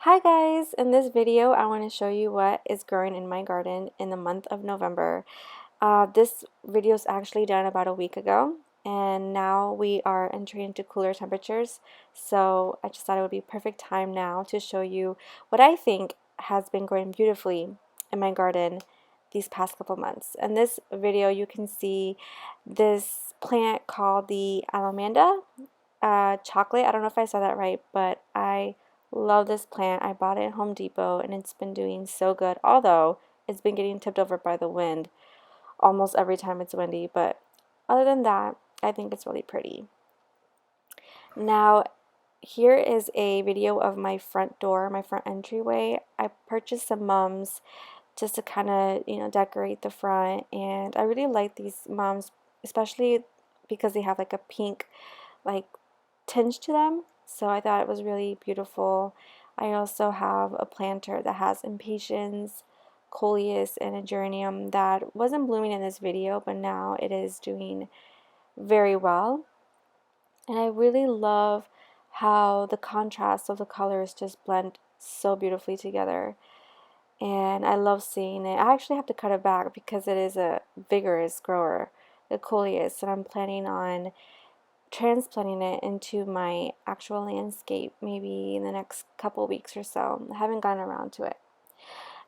Hi guys! In this video I want to show you what is growing in my garden in the month of November. This video is actually done about a week ago, and now we are entering into cooler temperatures, so I just thought it would be perfect time now to show you what I think has been growing beautifully in my garden these past couple months. In this video you can see this plant called the Alamanda chocolate. I don't know if I said that right, but I love this plant. I bought it at Home Depot and it's been doing so good, although it's been getting tipped over by the wind almost every time it's windy, but other than that, I think it's really pretty. Now, here is a video of my front door, my front entryway. I purchased some mums just to kind of, decorate the front, and I really like these mums, especially because they have like a pink like tinge to them. So I thought it was really beautiful. I also have a planter that has impatiens, coleus, and a geranium that wasn't blooming in this video, but now it is doing very well. And I really love how the contrast of the colors just blend so beautifully together. And I love seeing it. I actually have to cut it back because it is a vigorous grower, the coleus, and I'm planning on transplanting it into my actual landscape maybe in the next couple weeks or so. I haven't gotten around to it.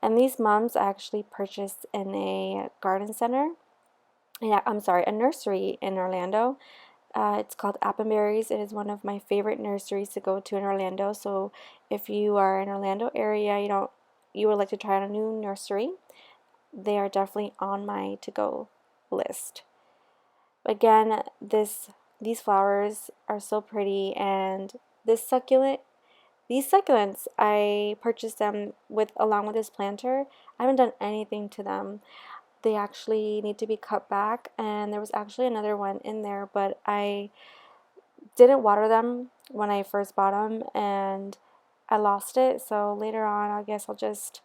And these mums I actually purchased in a garden center. Yeah, I'm sorry, a nursery in Orlando. It's called Appenberries. It is one of my favorite nurseries to go to in Orlando. So if you are in Orlando area, you would like to try out a new nursery, they are definitely on my to-go list. Again, these flowers are so pretty, and these succulents, I purchased them along with this planter. I haven't done anything to them. They actually need to be cut back, and there was actually another one in there, but I didn't water them when I first bought them, and I lost it. So later on, I guess I'll just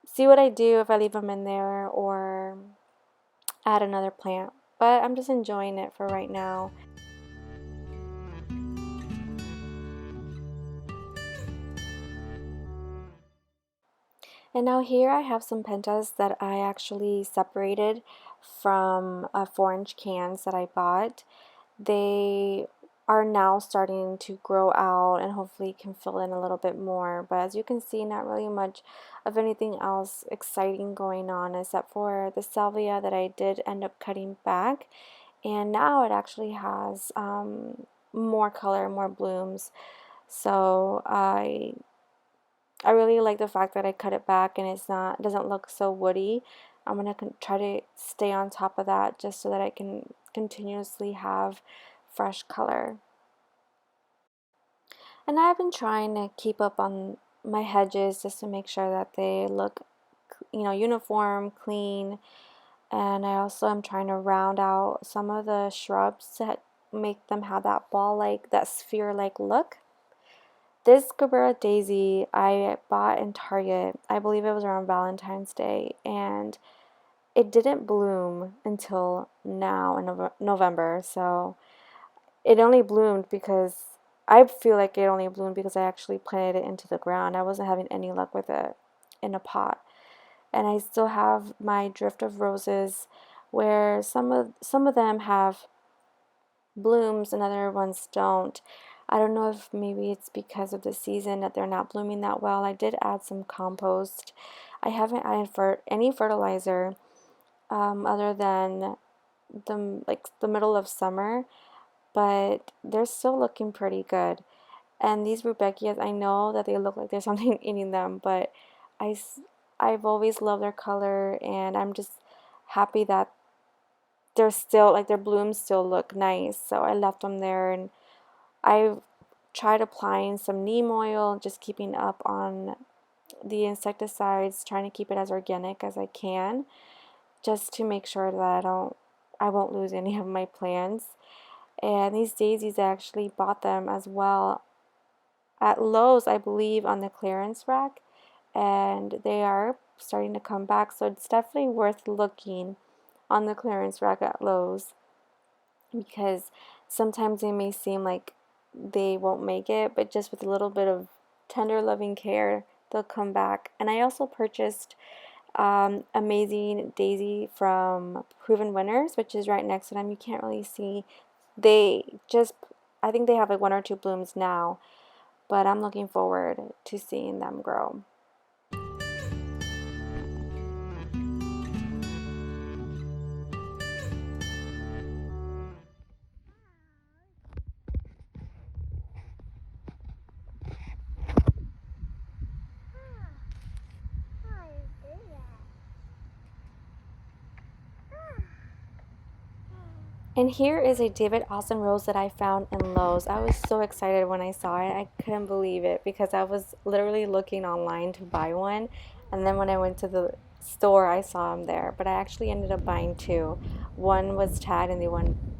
see what I do, if I leave them in there or add another plant. But I'm just enjoying it for right now. And now here I have some pentas that I actually separated from 4-inch cans that I bought. They are now starting to grow out and hopefully can fill in a little bit more. But as you can see, not really much of anything else exciting going on except for the salvia that I did end up cutting back. And now it actually has more color, more blooms. So I really like the fact that I cut it back and doesn't look so woody. I'm gonna try to stay on top of that just so that I can continuously have fresh color. And I've been trying to keep up on my hedges just to make sure that they look, uniform, clean. And I also am trying to round out some of the shrubs to make them have that sphere-like look. This Gabriela Daisy I bought in Target, I believe it was around Valentine's Day, and it didn't bloom until now in November. So it only bloomed because I feel like it only bloomed because I actually planted it into the ground. I wasn't having any luck with it in a pot. And I still have my drift of roses where some of them have blooms and other ones don't. I don't know if maybe it's because of the season that they're not blooming that well. I did add some compost. I haven't added any fertilizer other than the middle of summer, but they're still looking pretty good. And these rudbeckias, I know that they look like there's something eating them, but I I've always loved their color, and I'm just happy that they're still, like, their blooms still look nice. So I left them there, and I tried applying some neem oil, just keeping up on the insecticides, trying to keep it as organic as I can, just to make sure that I won't lose any of my plants. And these daisies, I actually bought them as well at Lowe's, I believe, on the clearance rack, and they are starting to come back, so it's definitely worth looking on the clearance rack at Lowe's, because sometimes they may seem like they won't make it, but just with a little bit of tender loving care, they'll come back. And I also purchased Amazing Daisy from Proven Winners, which is right next to them. You can't really see. I think they have like 1 or 2 blooms now, but I'm looking forward to seeing them grow. And here is a David Austin rose that I found in Lowe's. I was so excited when I saw it. I couldn't believe it, because I was literally looking online to buy one. And then when I went to the store, I saw them there. But I actually ended up buying 2. One was tagged and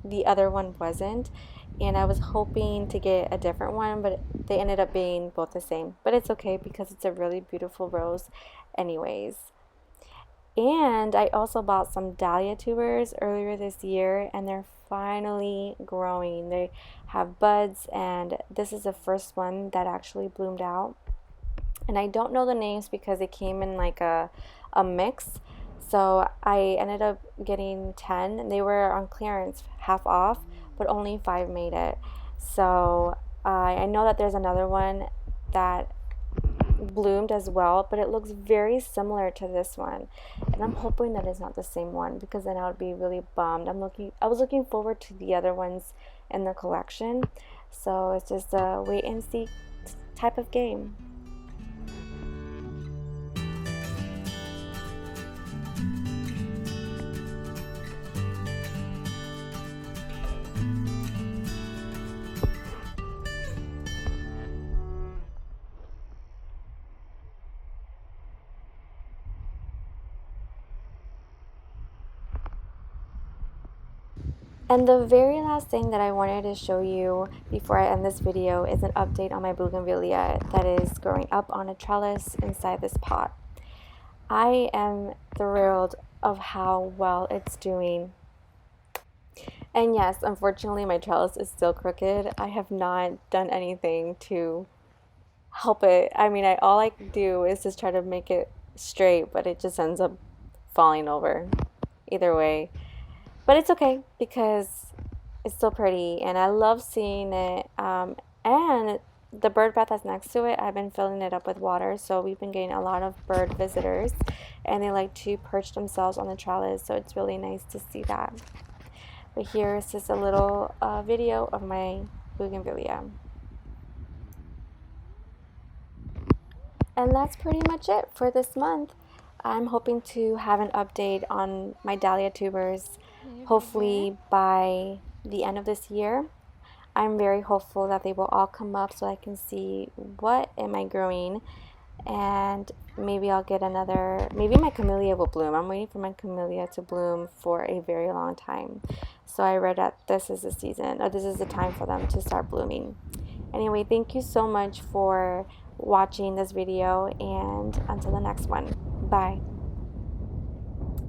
the other one wasn't. And I was hoping to get a different one, but they ended up being both the same. But it's okay, because it's a really beautiful rose anyways. And I also bought some Dahlia Tubers earlier this year, and they're finally growing. They have buds, and this is the first one that actually bloomed out. And I don't know the names because they came in like a mix. So I ended up getting 10, and they were on clearance, half off, but only 5 made it. So I know that there's another one that bloomed as well, but it looks very similar to this one, and I'm hoping that it's not the same one, because then I would be really bummed. I was looking forward to the other ones in the collection, so it's just a wait and see type of game. And the very last thing that I wanted to show you before I end this video is an update on my bougainvillea that is growing up on a trellis inside this pot. I am thrilled of how well it's doing. And yes, unfortunately my trellis is still crooked. I have not done anything to help it. I mean, all I do is just try to make it straight, but it just ends up falling over either way. But it's okay, because it's still pretty, and I love seeing it. And the bird bath that's next to it, I've been filling it up with water, so we've been getting a lot of bird visitors, and they like to perch themselves on the trellis, so it's really nice to see that. But here's just a little video of my bougainvillea. And that's pretty much it for this month. I'm hoping to have an update on my Dahlia Tubers, hopefully by the end of this year. I'm very hopeful that they will all come up so I can see what am I growing, and maybe I'll get maybe my camellia will bloom. I'm waiting for my camellia to bloom for a very long time. So I read that this is the season, or this is the time for them to start blooming. Anyway, thank you so much for watching this video, and until the next one, bye.